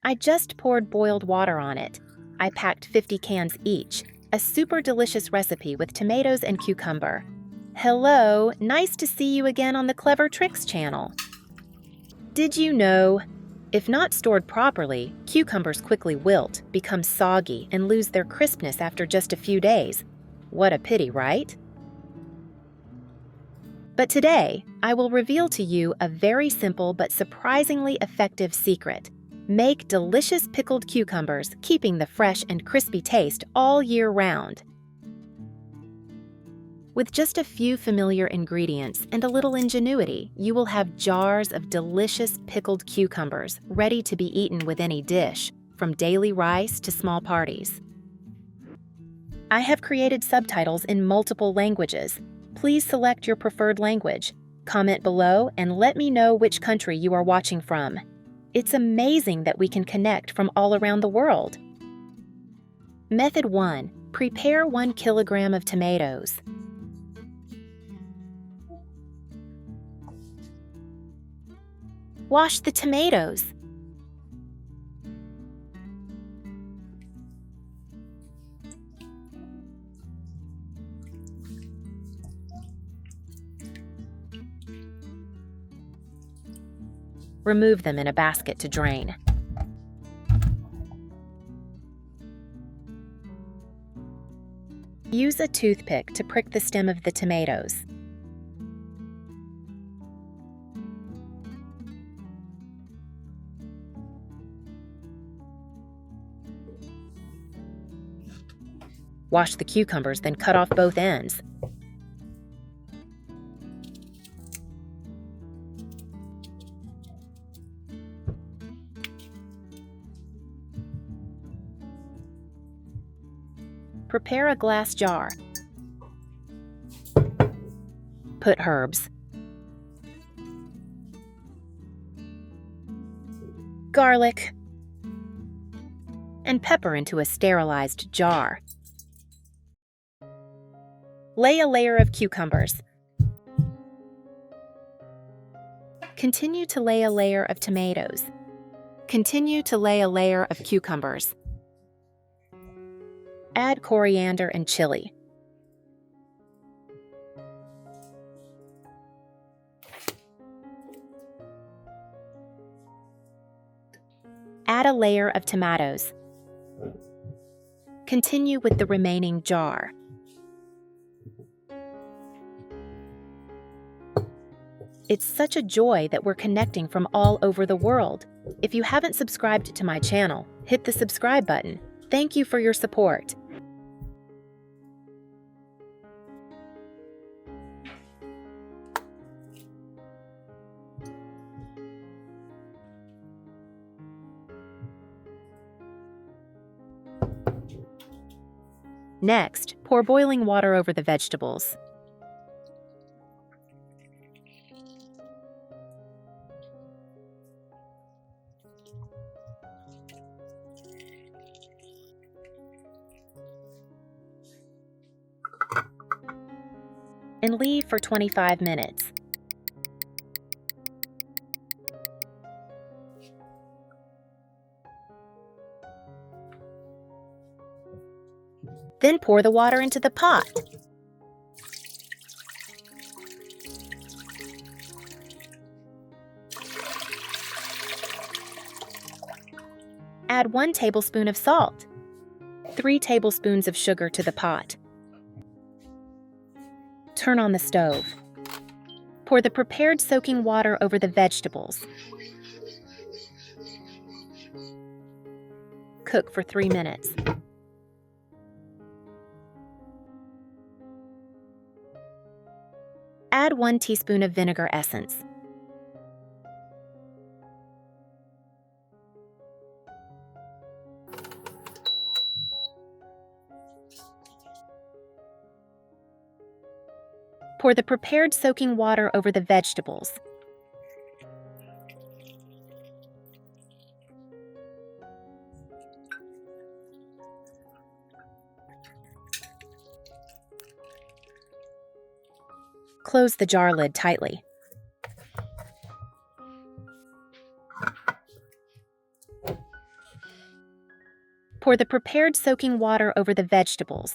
I just poured boiled water on it. I packed 50 cans each, a super delicious recipe with tomatoes and cucumber. Hello, nice to see you again on the Clever Tricks channel. Did you know? If not stored properly, cucumbers quickly wilt, become soggy, and lose their crispness after just a few days. What a pity, right? But today, I will reveal to you a very simple but surprisingly effective secret. Make delicious pickled cucumbers, keeping the fresh and crispy taste all year round. With just a few familiar ingredients and a little ingenuity, you will have jars of delicious pickled cucumbers ready to be eaten with any dish, from daily rice to small parties. I have created subtitles in multiple languages. Please select your preferred language. Comment below and let me know which country you are watching from. It's amazing that we can connect from all around the world. Method 1. Prepare 1 kilogram of tomatoes. Wash the tomatoes. Remove them in a basket to drain. Use a toothpick to prick the stem of the tomatoes. Wash the cucumbers, then cut off both ends. Prepare a glass jar. Put herbs, garlic, and pepper into a sterilized jar. Lay a layer of cucumbers. Continue to lay a layer of tomatoes. Continue to lay a layer of cucumbers. Add coriander and chili. Add a layer of tomatoes. Continue with the remaining jar. It's such a joy that we're connecting from all over the world. If you haven't subscribed to my channel, hit the subscribe button. Thank you for your support. Next, pour boiling water over the vegetables. And leave for 25 minutes. Then pour the water into the pot. Add 1 tablespoon of salt, 3 tablespoons of sugar to the pot. Turn on the stove. Pour the prepared soaking water over the vegetables. Cook for 3 minutes. Add 1 teaspoon of vinegar essence. Pour the prepared soaking water over the vegetables. Close the jar lid tightly. Pour the prepared soaking water over the vegetables.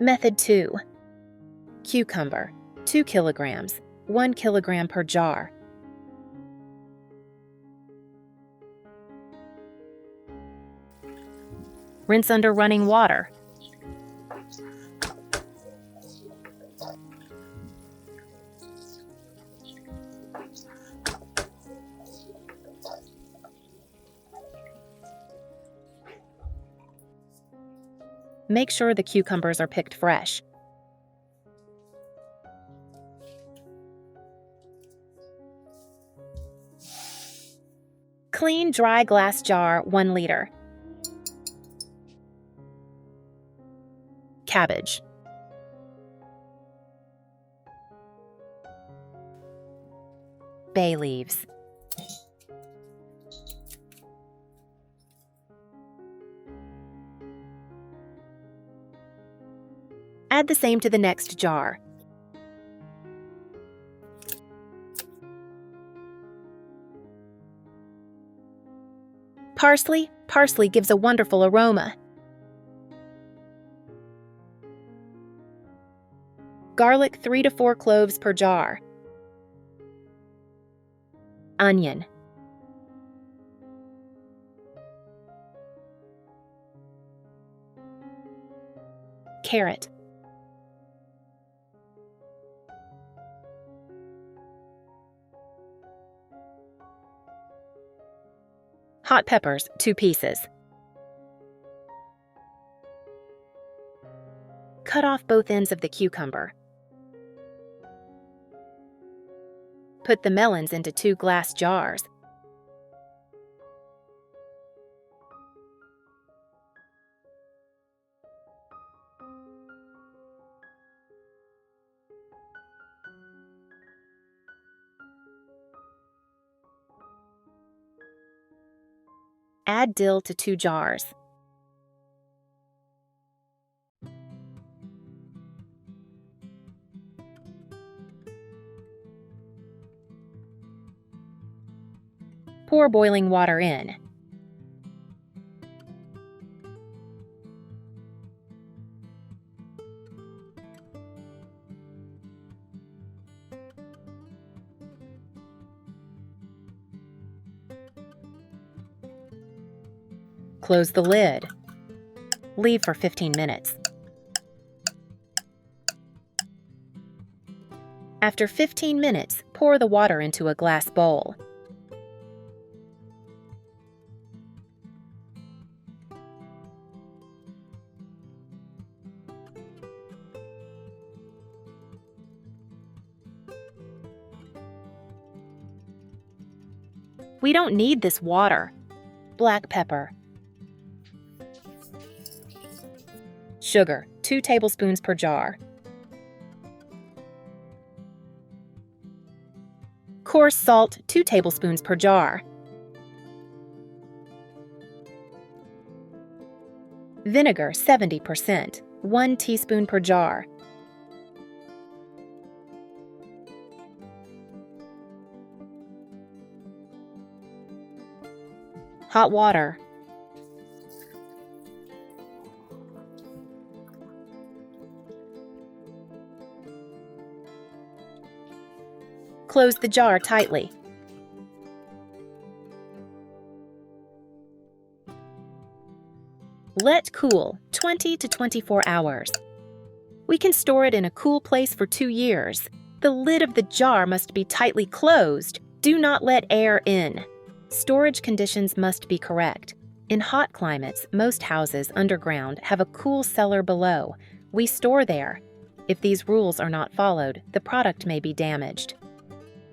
Method 2. Cucumber, 2 kilograms, 1 kilogram per jar. Rinse under running water. Make sure the cucumbers are picked fresh. Clean, dry glass jar, 1 liter. Cabbage. Bay leaves. Add the same to the next jar. Parsley. Parsley gives a wonderful aroma. Garlic, 3 to 4 cloves per jar. Onion. Carrot. Hot peppers, 2 pieces. Cut off both ends of the cucumber. Put the melons into 2 glass jars. Add dill to 2 jars. Pour boiling water in. Close the lid. Leave for 15 minutes. After 15 minutes, pour the water into a glass bowl. We don't need this water. Black pepper. Sugar, 2 tablespoons per jar. Coarse salt, 2 tablespoons per jar. Vinegar, 70%, 1 teaspoon per jar. Hot water. Close the jar tightly. Let cool 20 to 24 hours. We can store it in a cool place for 2 years. The lid of the jar must be tightly closed. Do not let air in. Storage conditions must be correct. In hot climates, most houses underground have a cool cellar below. We store there. If these rules are not followed, the product may be damaged.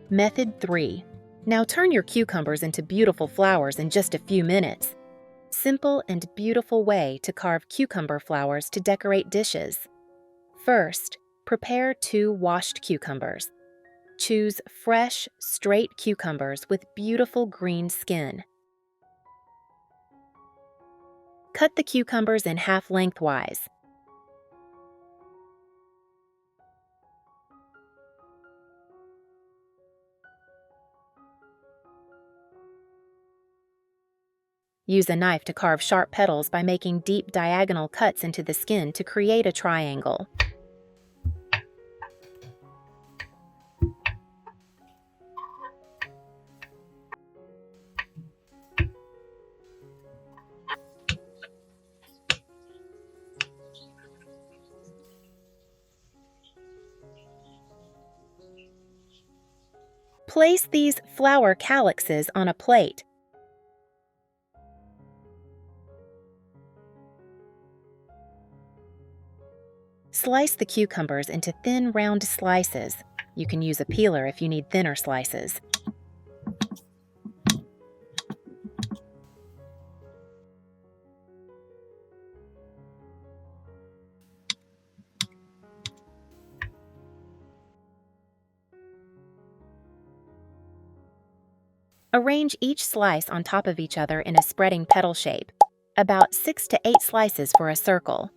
Method 3. Now turn your cucumbers into beautiful flowers in just a few minutes. Simple and beautiful way to carve cucumber flowers to decorate dishes. First, prepare 2 washed cucumbers. Choose fresh, straight cucumbers with beautiful green skin. Cut the cucumbers in half lengthwise. Use a knife to carve sharp petals by making deep diagonal cuts into the skin to create a triangle. Place these flower calyxes on a plate. Slice the cucumbers into thin, round slices. You can use a peeler if you need thinner slices. Arrange each slice on top of each other in a spreading petal shape, about 6 to 8 slices for a circle.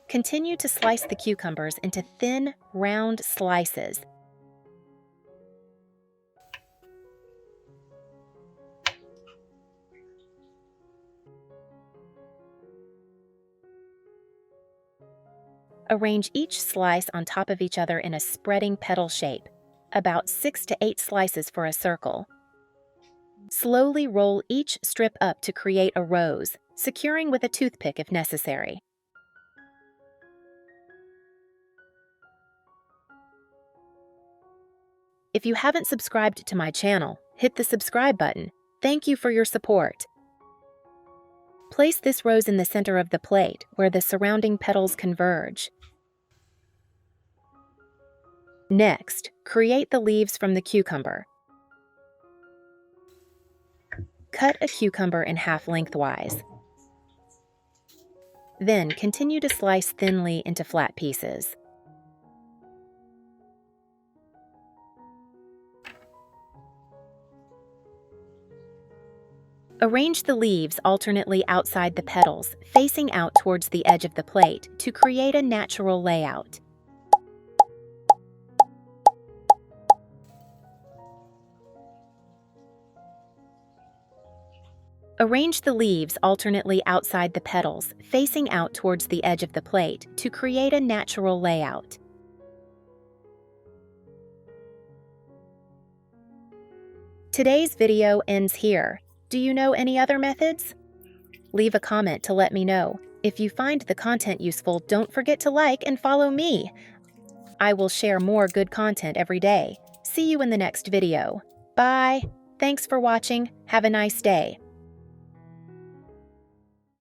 Continue to slice the cucumbers into thin, round slices. Arrange each slice on top of each other in a spreading petal shape, about 6 to 8 slices for a circle. Slowly roll each strip up to create a rose, securing with a toothpick if necessary. If you haven't subscribed to my channel, hit the subscribe button. Thank you for your support. Place this rose in the center of the plate where the surrounding petals converge. Next, create the leaves from the cucumber. Cut a cucumber in half lengthwise. Then continue to slice thinly into flat pieces. Arrange the leaves alternately outside the petals, facing out towards the edge of the plate to create a natural layout. Arrange the leaves alternately outside the petals, facing out towards the edge of the plate to create a natural layout. Today's video ends here. Do you know any other methods? Leave a comment to let me know. If you find the content useful, don't forget to like and follow me. I will share more good content every day. See you in the next video. Bye! Thanks for watching. Have a nice day.